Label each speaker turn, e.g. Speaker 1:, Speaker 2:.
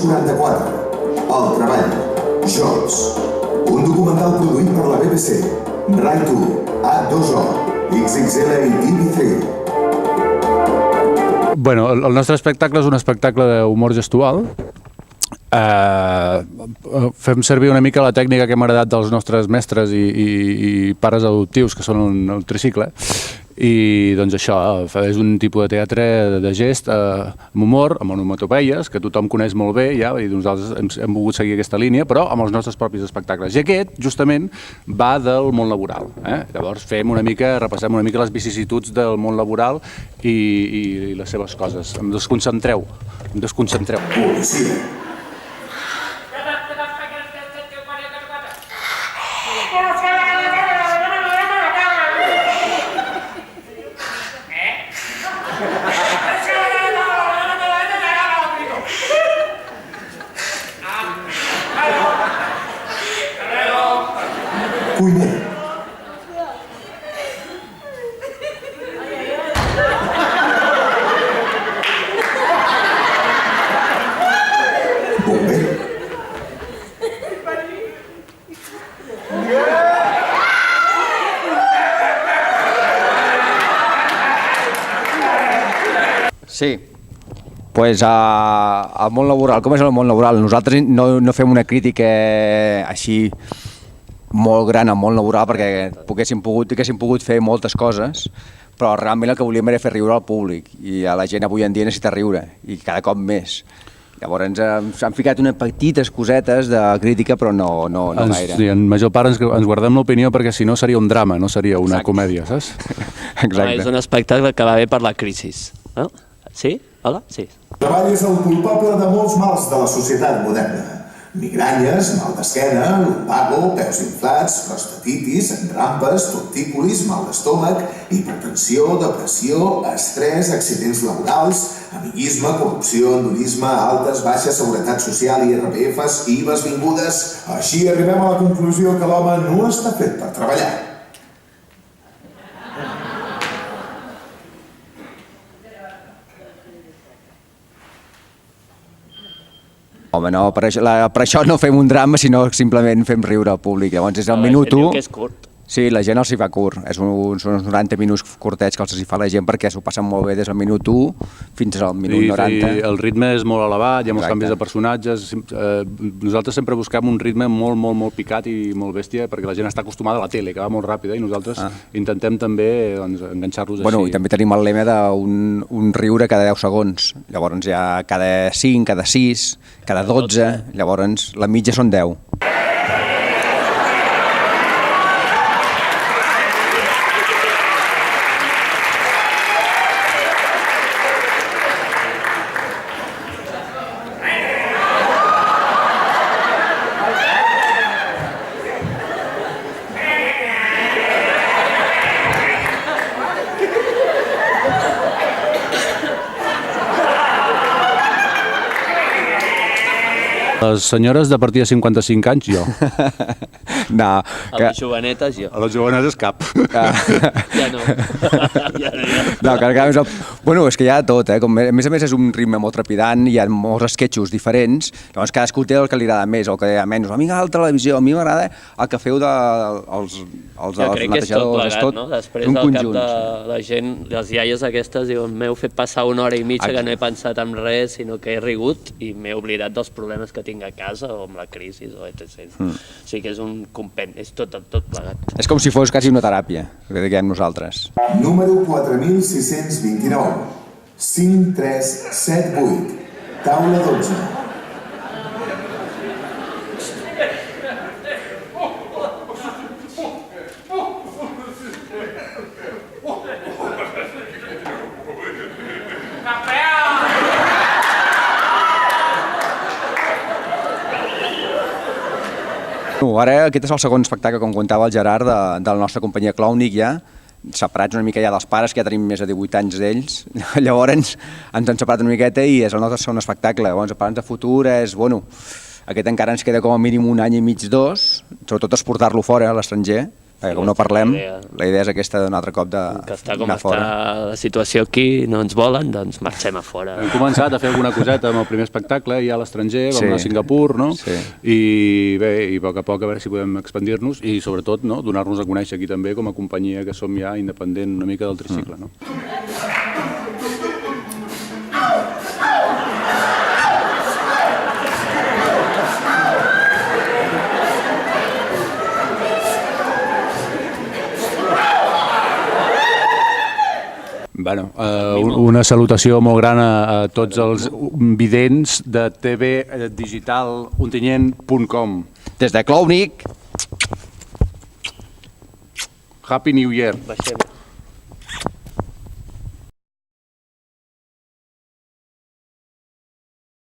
Speaker 1: 1944. El treball. Jobs. Un documental produït per la BBC. Right to, A2O, XXL i TV3.
Speaker 2: Bueno, el nostre espectacle és un espectacle d'humor gestual. Fem servir una mica la tècnica que hem heredat dels nostres mestres i pares adoptius, que són un tricicle. I doncs això, és un tipus de teatre de gest amb humor, amb onomatopeies, que tothom coneix molt bé ja, i nosaltres hem volgut seguir aquesta línia, però amb els nostres propis espectacles. I aquest, justament, va del món laboral. Llavors repassem una mica les vicissituds del món laboral i les seves coses. Em desconcentreu.
Speaker 1: Policia. Cuiner. Bomber.
Speaker 3: Sí, pues al món laboral. Com és el món laboral? Nosaltres no fem una crítica així molt gran al món laboral perquè haguéssim pogut fer moltes coses, però realment el que volíem era fer riure al públic i a la gent avui en dia necessita riure i cada cop més. Llavors ens han ficat unes petites cosetes de crítica però no gaire.
Speaker 2: Sí, en major part ens guardem l'opinió perquè si no seria un drama, no seria una comèdia, saps?
Speaker 3: Exacte.
Speaker 4: És un espectacle que va bé per la crisi. Sí? Hola? Sí.
Speaker 1: El treball és el culpable de molts mals de la societat moderna. Migranyes, mal d'esquena, lumbago, peus inflats, prostatitis, rampes, tortícolis, mal d'estómac, hipertensió, depressió, estrès, accidents laborals, amiguisme, corrupció, endonisme, altes, baixes, seguretat social, IRPFs, IVAs vingudes. Així arribem a la conclusió que l'home no està fet per treballar.
Speaker 3: Home, no, per això no fem un drama, sinó simplement fem riure al públic. Llavors és el minut 1.
Speaker 4: Que és curt.
Speaker 3: Sí, la gent els hi fa curt. Són uns 90 minuts curtets que els hi fa la gent perquè s'ho passen molt bé des del minut 1 fins al minut 90.
Speaker 2: I el ritme és molt elevat, hi ha molts canvis de personatges. Nosaltres sempre busquem un ritme molt picat i molt bèstia perquè la gent està acostumada a la tele, que va molt ràpida, i nosaltres intentem també enganxar-los així.
Speaker 3: Bueno, i també tenim el lema d'un riure cada 10 segons. Llavors hi ha cada 5, cada 6, cada 12, llavors la mitja són 10.
Speaker 2: Les senyores de partir de 55 anys, jo.
Speaker 3: No.
Speaker 4: A les jovenetes, jo.
Speaker 2: A les jovenetes, cap.
Speaker 4: Ja no.
Speaker 3: No, bueno, és que hi ha tot, a més a més és un ritme molt trepidant, hi ha molts esquetxos diferents, llavors cadascú té el que li agrada més o el que li agrada menys. A mi m'agrada la televisió, a mi m'agrada el que feu els netejadors, és tot un conjunt.
Speaker 4: Després al cap de la gent, les iaies aquestes diuen m'heu fet passar 1 hora i mitja que no he pensat en res, sinó que he rigut i m'he oblidat dels problemes que tinc a casa o amb la crisi o etc. O sigui que és un compendi, és tot plegat.
Speaker 3: És com si fos quasi una teràpia, que diguem nosaltres.
Speaker 1: Número 4629, 5378, taula 12.
Speaker 3: Ara aquest és el segon espectacle, com contava el Gerard, de la nostra companyia Clownic ja, separats una mica ja dels pares, que ja tenim més de 18 anys d'ells. Llavors ens han separat una miqueta i és el nostre segon espectacle. Llavors, els plans de futur és, bueno, aquest encara ens queda com a mínim 1 any i mig, 2, sobretot exportar-lo fora, a l'estranger, Com no parlem, la idea és aquesta d'un altre cop
Speaker 4: que està com
Speaker 3: d'anar
Speaker 4: està la situació aquí, no ens volen, doncs marxem a fora.
Speaker 2: Hem començat a fer alguna coseta amb el primer espectacle, ja a l'estranger, vam anar a Singapur, no?
Speaker 3: Sí.
Speaker 2: I bé, i a poc a veure si podem expandir-nos i sobretot donar-nos a conèixer aquí també com a companyia que som ja independent una mica del tricicle, no? Bueno, una salutació molt gran a tots els vidents de tvdigitalontinyent.com.
Speaker 3: Des de Clownic.
Speaker 2: Happy New Year!
Speaker 4: Baixem.